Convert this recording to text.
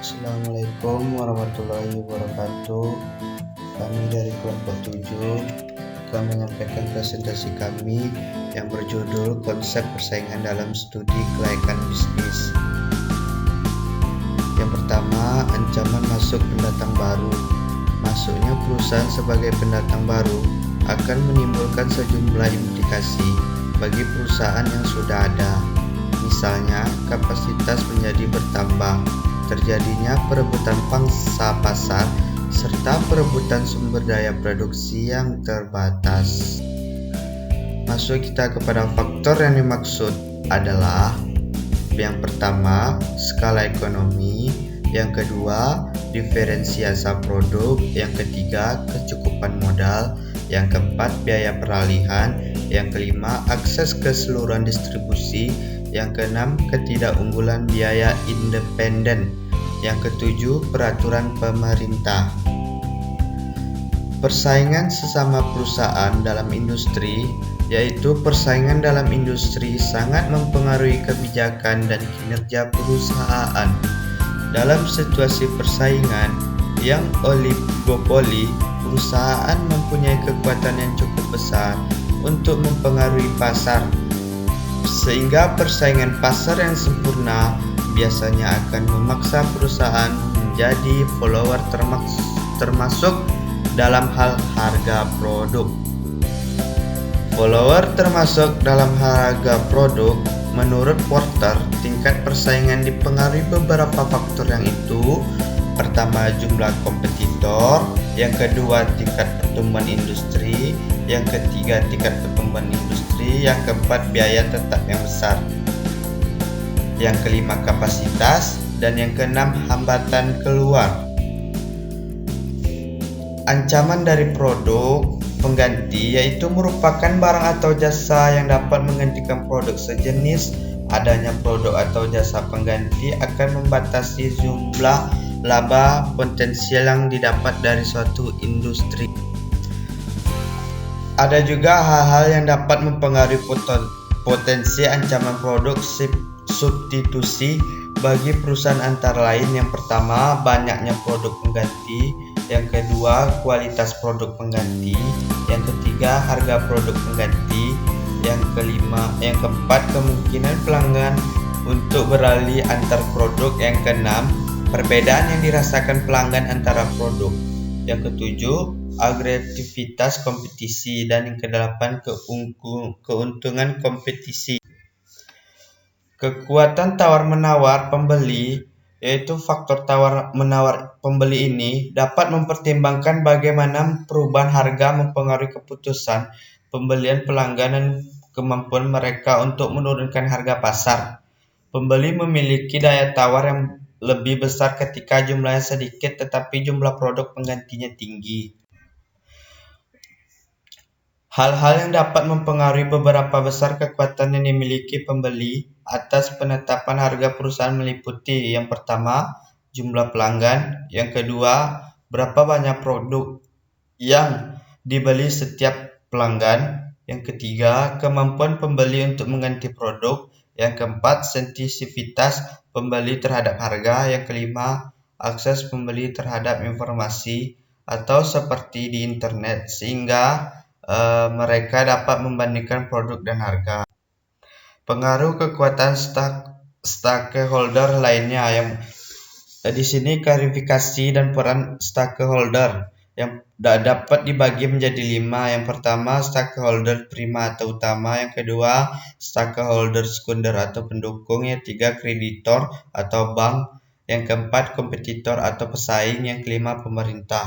Assalamualaikum warahmatullahi wabarakatuh. Kami dari kelompok 7 akan menyampaikan presentasi kami yang berjudul Konsep Persaingan dalam Studi Kelayakan Bisnis. Yang pertama, ancaman masuk pendatang baru. Masuknya perusahaan sebagai pendatang baru akan menimbulkan sejumlah implikasi bagi perusahaan yang sudah ada. Misalnya, kapasitas menjadi bertambah, terjadinya perebutan pangsa pasar, serta perebutan sumber daya produksi yang terbatas. Masuk kita kepada faktor yang dimaksud adalah yang pertama, skala ekonomi, yang kedua, diferensiasi produk, yang ketiga, kecukupan modal, yang keempat, biaya peralihan, yang kelima, akses keseluruhan distribusi, yang keenam, ketidakunggulan biaya independen, yang ketujuh, peraturan pemerintah. Persaingan sesama perusahaan dalam industri, yaitu persaingan dalam industri sangat mempengaruhi kebijakan dan kinerja perusahaan. Dalam situasi persaingan yang oligopoli, perusahaan mempunyai kekuatan yang cukup besar untuk mempengaruhi pasar, sehingga persaingan pasar yang sempurna biasanya akan memaksa perusahaan menjadi follower termasuk dalam hal harga produk. Follower termasuk dalam harga produk. Menurut Porter, tingkat persaingan dipengaruhi beberapa faktor yang itu. Pertama, jumlah kompetitor, yang kedua, tingkat pertumbuhan industri, yang ketiga, tingkat pertumbuhan industri, yang keempat, biaya tetap yang besar, yang kelima, kapasitas, dan yang keenam, hambatan keluar. Ancaman dari produk pengganti yaitu merupakan barang atau jasa yang dapat menggantikan produk sejenis. Adanya produk atau jasa pengganti akan membatasi jumlah laba potensial yang didapat dari suatu industri. Ada juga hal-hal yang dapat mempengaruhi potensi ancaman produk substitusi bagi perusahaan, antara lain yang pertama, banyaknya produk pengganti, yang kedua, kualitas produk pengganti, yang ketiga, harga produk pengganti, yang keempat, kemungkinan pelanggan untuk beralih antar produk, yang keenam, perbedaan yang dirasakan pelanggan antara produk, yang ketujuh, agresivitas kompetisi, dan yang kedelapan, keuntungan kompetisi. Kekuatan tawar-menawar pembeli, yaitu faktor tawar-menawar pembeli ini dapat mempertimbangkan bagaimana perubahan harga mempengaruhi keputusan pembelian pelanggan dan kemampuan mereka untuk menurunkan harga pasar. Pembeli memiliki daya tawar yang lebih besar ketika jumlahnya sedikit tetapi jumlah produk penggantinya tinggi. Hal-hal yang dapat mempengaruhi beberapa besar kekuatan yang dimiliki pembeli atas penetapan harga perusahaan meliputi yang pertama, jumlah pelanggan, yang kedua, berapa banyak produk yang dibeli setiap pelanggan, yang ketiga, kemampuan pembeli untuk mengganti produk, yang keempat, sensitivitas pembeli terhadap harga, yang kelima, akses pembeli terhadap informasi atau seperti di internet sehingga mereka dapat membandingkan produk dan harga. Pengaruh kekuatan stakeholder lainnya, yang di sini klarifikasi dan peran stakeholder yang dapat dibagi menjadi 5. Yang pertama, stakeholder prima atau utama, yang kedua, stakeholder sekunder atau pendukung, yang ketiga, kreditor atau bank, yang keempat, kompetitor atau pesaing, yang kelima, pemerintah.